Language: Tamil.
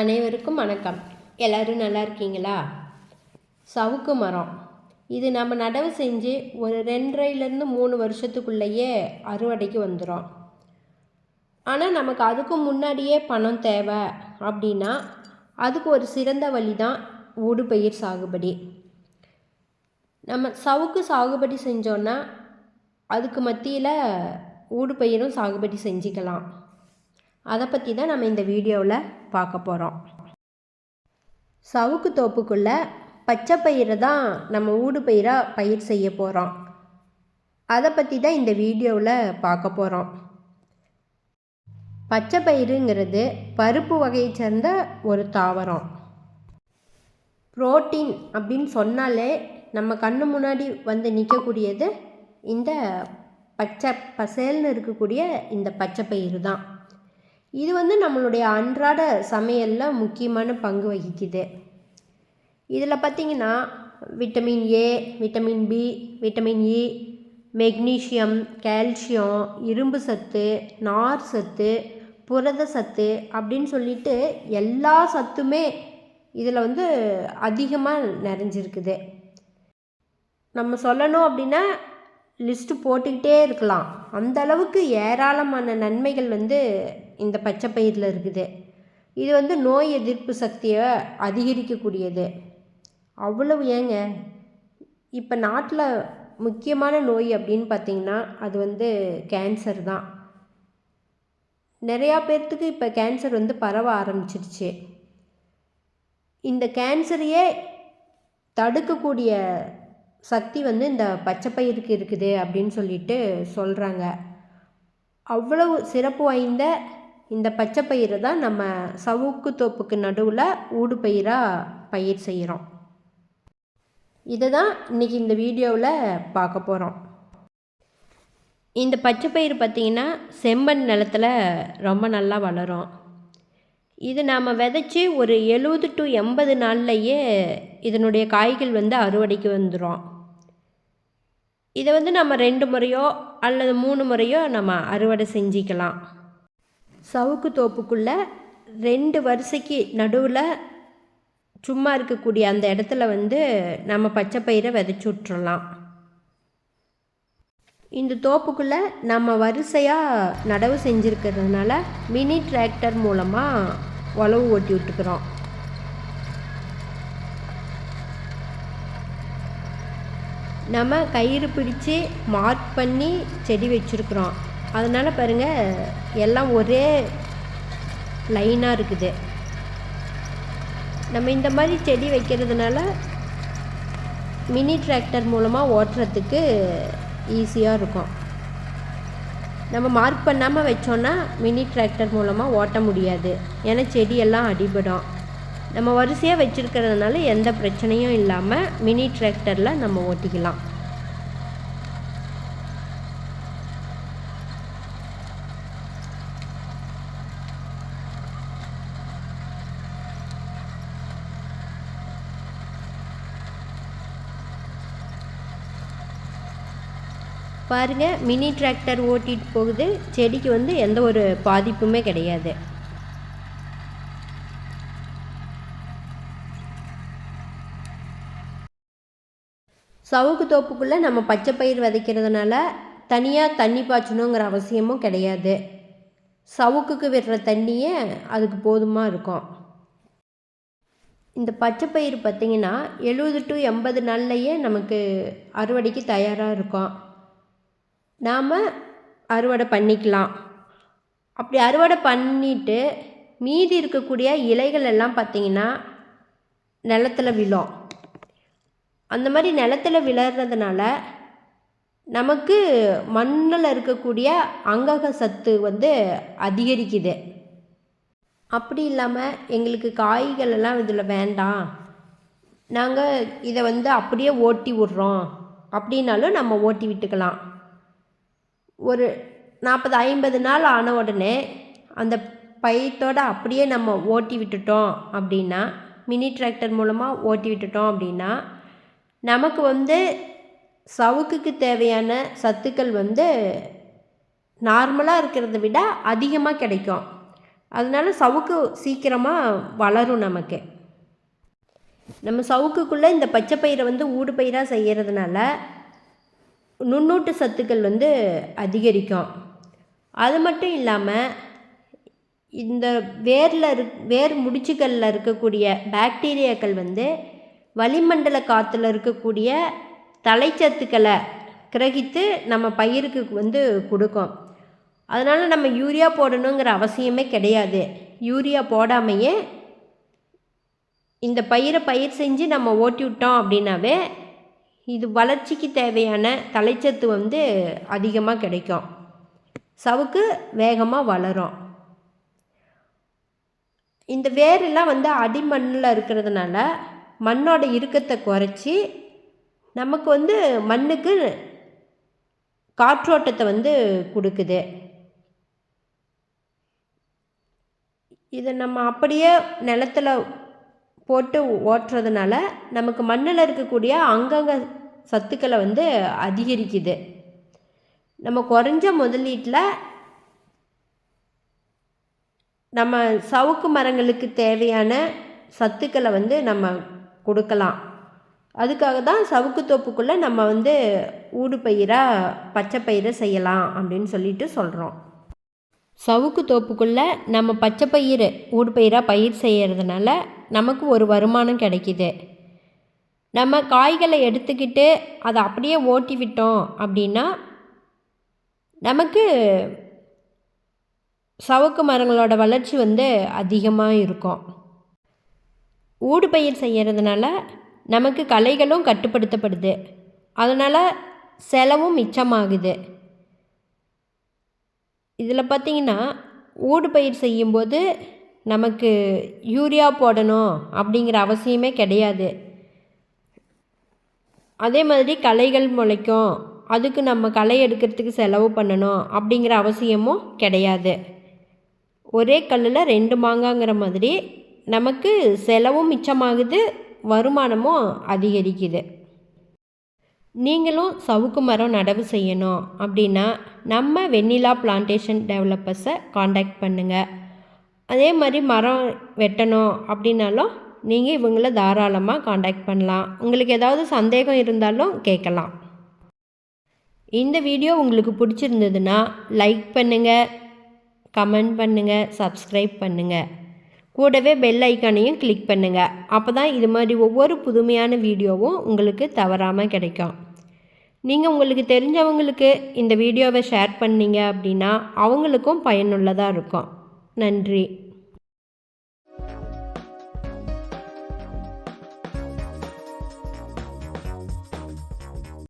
அனைவருக்கும் வணக்கம். எல்லோரும் நல்லா இருக்கீங்களா? சவுக்கு மரம் இது நம்ம நடவு செஞ்சு ஒரு 2.5லேருந்து 3 வருஷத்துக்குள்ளேயே அறுவடைக்கு வந்துடும். ஆனால் நமக்கு அதுக்கு முன்னாடியே பணம் தேவை அப்படின்னா அதுக்கு ஒரு சிறந்த வழி தான் ஊடுபயிர் சாகுபடி. நம்ம சவுக்கு சாகுபடி செஞ்சோன்னா அதுக்கு மத்தியில் ஊடுபயிரும் சாகுபடி செஞ்சுக்கலாம். அதை பற்றி தான் நம்ம இந்த வீடியோவில் பார்க்க போகிறோம். சவுக்கு தோப்புக்குள்ளே பச்சை பயிரை தான் நம்ம ஊடுபயிராக பயிர் செய்ய போகிறோம். அதை பற்றி தான் இந்த வீடியோவில் பார்க்க போகிறோம். பச்சை பயிருங்கிறது பருப்பு வகையை சேர்ந்த ஒரு தாவரம். புரோட்டீன் அப்படின்னு சொன்னாலே நம்ம கண்ணு முன்னாடி வந்து நிற்கக்கூடியது இந்த பச்சை பசேல்னு இருக்கக்கூடிய இந்த பச்சை பயிறு தான். இது வந்து நம்மளுடைய அன்றாட சமையலில் முக்கியமான பங்கு வகிக்குது. இதில் பார்த்திங்கன்னா vitamin A, vitamin B, vitamin E, magnesium, calcium, இரும்பு சத்து, நார் சத்து, புரத சத்து அப்படின்னு சொல்லிட்டு எல்லா சத்துமே இதில் வந்து அதிகமாக நிறைஞ்சிருக்குது. நம்ம சொல்லணும் அப்படின்னா லிஸ்ட்டு போட்டுக்கிட்டே இருக்கலாம். அந்த அளவுக்கு ஏராளமான நன்மைகள் வந்து இந்த பச்சை பயிரில் இருக்குது. இது வந்து நோய் எதிர்ப்பு சக்தியை அதிகரிக்கக்கூடியது. அவ்வளவு ஏங்க, இப்போ நாட்டில் முக்கியமான நோய் அப்படின்னு பார்த்திங்கன்னா அது வந்து கேன்சர் தான். நிறையா பேர்த்துக்கு இப்போ கேன்சர் வந்து பரவ ஆரம்பிச்சிருச்சு. இந்த கேன்சரையே தடுக்கக்கூடிய சக்தி வந்து இந்த பச்சை பயிருக்கு இருக்குது அப்படின்னு சொல்லிட்டு சொல்கிறாங்க. அவ்வளவு சிறப்பு வாய்ந்த இந்த பச்சை பயிரை தான் நம்ம சவுக்கு தோப்புக்கு நடுவில் ஊடுபயிராக பயிர் செய்கிறோம். இதை தான் இன்றைக்கி இந்த வீடியோவில் பார்க்க போகிறோம். இந்த பச்சை பயிர் பார்த்திங்கன்னா செம்மண் நிலத்தில் ரொம்ப நல்லா வளரும். இது நாம் விதைச்சி ஒரு 70 to 80 நாள்லையே இதனுடைய காய்கள் வந்து அறுவடைக்கு வந்துடும். இதை வந்து நம்ம 2 முறையோ அல்லது 3 முறையோ நம்ம அறுவடை செஞ்சிக்கலாம். சவுக்கு தோப்புக்குள்ளே 2 வரிசைக்கு நடுவில் சும்மா இருக்கக்கூடிய அந்த இடத்துல வந்து நம்ம பச்சை பயிரை விதைச்சி விட்டுறலாம். இந்த தோப்புக்குள்ளே நம்ம வரிசையாக நடவு செஞ்சுருக்கிறதுனால மினி டிராக்டர் மூலமாக உழவு ஓட்டி விட்டுக்கிறோம். நம்ம கயிறு பிடிச்சி மார்க் பண்ணி செடி வச்சுருக்குறோம். அதனால் பாருங்கள் எல்லாம் ஒரே லைனாக இருக்குது. நம்ம இந்த மாதிரி செடி வைக்கிறதுனால மினி டிராக்டர் மூலமாக ஓட்டுறதுக்கு ஈஸியாக இருக்கும். நம்ம மார்க் பண்ணாமல் வச்சோன்னா மினி டிராக்டர் மூலமாக ஓட்ட முடியாது. ஏன்னா செடியெல்லாம் அடிபடும். நம்ம வரிசையாக வச்சுருக்கிறதுனால எந்த பிரச்சனையும் இல்லாமல் மினி டிராக்டரில் நம்ம ஓட்டிக்கலாம். பாருங்கள், மினி டிராக்டர் ஓட்டிகிட்டு போகுது. செடிக்கு வந்து எந்த ஒரு பாதிப்புமே கிடையாது. சவுக்கு தோப்புக்குள்ளே நம்ம பச்சை பயிர் விதைக்கிறதுனால தனியாக தண்ணி பாய்ச்சணுங்கிற அவசியமும் கிடையாது. சவுக்குக்கு விடுற தண்ணியே அதுக்கு போதுமாக இருக்கும். இந்த பச்சை பயிர் பார்த்திங்கன்னா 70 to 80 நாள்லையே நமக்கு அறுவடைக்கு தயாராக இருக்கும். நாம் அறுவடை பண்ணிக்கலாம். அப்படி அறுவடை பண்ணிவிட்டு மீதி இருக்கக்கூடிய இலைகள் எல்லாம் பார்த்திங்கன்னா நிலத்தில் விழும். அந்த மாதிரி நிலத்தில் விழுறதுனால நமக்கு மண்ணில் இருக்கக்கூடிய அங்கக சத்து வந்து அதிகரிக்குது. அப்படி இல்லாமல் எங்களுக்கு காய்கள் எல்லாம் இதில் வேண்டாம், நாங்கள் இதை வந்து அப்படியே ஓட்டி விட்றோம் அப்படின்னாலும் நம்ம ஓட்டி விட்டுக்கலாம். ஒரு 40-50 நாள் ஆன உடனே அந்த பயிரோடு அப்படியே நம்ம ஓட்டி விட்டுட்டோம் அப்படின்னா, மினி டிராக்டர் மூலமாக ஓட்டி விட்டுட்டோம் அப்படின்னா நமக்கு வந்து சவுக்குக்கு தேவையான சத்துக்கள் வந்து நார்மலாக இருக்கிறத விட அதிகமாக கிடைக்கும். அதனால சவுக்கு சீக்கிரமாக வளரும் நமக்கு. நம்ம சவுக்குக்குள்ளே இந்த பச்சை பயிரை வந்து ஊடு பயிராக செய்கிறதுனால நுண்ணூட்ட சத்துக்கள் வந்து அதிகரிக்கும். அது மட்டும் இல்லாமல் இந்த வேர் முடிச்சுகளில் இருக்கக்கூடிய பாக்டீரியாக்கள் வந்து வளிமண்டல காற்றுல இருக்கக்கூடிய தழைச்சத்துக்களை கிரகித்து நம்ம பயிருக்கு வந்து கொடுக்கும். அதனால் நம்ம யூரியா போடணுங்கிற அவசியமே கிடையாது. யூரியா போடாமையே இந்த பயிர் செஞ்சு நம்ம ஓட்டி விட்டோம் அப்படின்னாவே இது வளர்ச்சிக்கு தேவையான தழைச்சத்து வந்து அதிகமாக கிடைக்கும். சவுக்கு வேகமாக வளரும். இந்த வேரெல்லாம் வந்து அடிமண்ணில் இருக்கிறதுனால மண்ணோட இறுக்கத்தை குறைச்சி நமக்கு வந்து மண்ணுக்கு காற்றோட்டத்தை வந்து கொடுக்குது. இதை நம்ம அப்படியே நிலத்தில் போட்டு ஓட்டுறதுனால நமக்கு மண்ணில் இருக்கக்கூடிய அங்கங்க சத்துக்களை வந்து அதிகரிக்குது. நம்ம குறைஞ்ச முதலீட்டில் நம்ம சவுக்கு மரங்களுக்கு தேவையான சத்துக்களை வந்து நம்ம கொடுக்கலாம். அதுக்காக தான் சவுக்கு தோப்புக்குள்ளே நம்ம வந்து ஊடு பயிராக பச்சை பயிரை செய்யலாம் அப்படின்னு சொல்லிட்டு சொல்கிறோம். சவுக்கு தோப்புக்குள்ளே நம்ம பச்சை பயிர் ஊடு பயிராக பயிர் செய்கிறதுனால நமக்கு ஒரு வருமானம் கிடைக்கிது. நம்ம காய்களை எடுத்துக்கிட்டு அதை அப்படியே ஓட்டி விட்டோம் அப்படின்னா நமக்கு சவுக்கு மரங்களோட வளர்ச்சி வந்து அதிகமாக இருக்கும். ஊடு பயிர் செய்கிறதுனால நமக்கு களைகளும் கட்டுப்படுத்தப்படுது. அதனால் செலவும் மிச்சமாகுது. இதில் பார்த்திங்கன்னா ஊடு பயிர் செய்யும்போது நமக்கு யூரியா போடணும் அப்படிங்கிற அவசியமே கிடையாது. அதே மாதிரி களைகள் முளைக்கும், அதுக்கு நம்ம களை எடுக்கிறதுக்கு செலவு பண்ணணும் அப்படிங்கிற அவசியமும் கிடையாது. ஒரே கல்லில் 2 மாங்காங்கிற மாதிரி நமக்கு செலவும் மிச்சமாகுது, வருமானமும் அதிகரிக்குது. நீங்களும் சவுக்கு மரம் நடவு செய்யணும் அப்படின்னா நம்ம வெண்ணிலா பிளான்டேஷன் டெவலப்பர்ஸை காண்டாக்ட் பண்ணுங்கள். அதே மாதிரி மரம் வெட்டணும் அப்படின்னாலும் நீங்கள் இவங்கள தாராளமாக காண்டாக்ட் பண்ணலாம். உங்களுக்கு ஏதாவது சந்தேகம் இருந்தாலும் கேட்கலாம். இந்த வீடியோ உங்களுக்கு பிடிச்சிருந்ததுன்னா லைக் பண்ணுங்கள், கமெண்ட் பண்ணுங்கள், சப்ஸ்கிரைப் பண்ணுங்கள். கூடவே பெல் ஐக்கானையும் கிளிக் பண்ணுங்கள். அப்போ தான் இது மாதிரி ஒவ்வொரு புதுமையான வீடியோவும் உங்களுக்கு தவறாமல் கிடைக்கும். நீங்கள் உங்களுக்கு தெரிஞ்சவங்களுக்கு இந்த வீடியோவை ஷேர் பண்ணீங்க அப்படின்னா அவங்களுக்கும் பயனுள்ளதாக இருக்கும். நன்றி.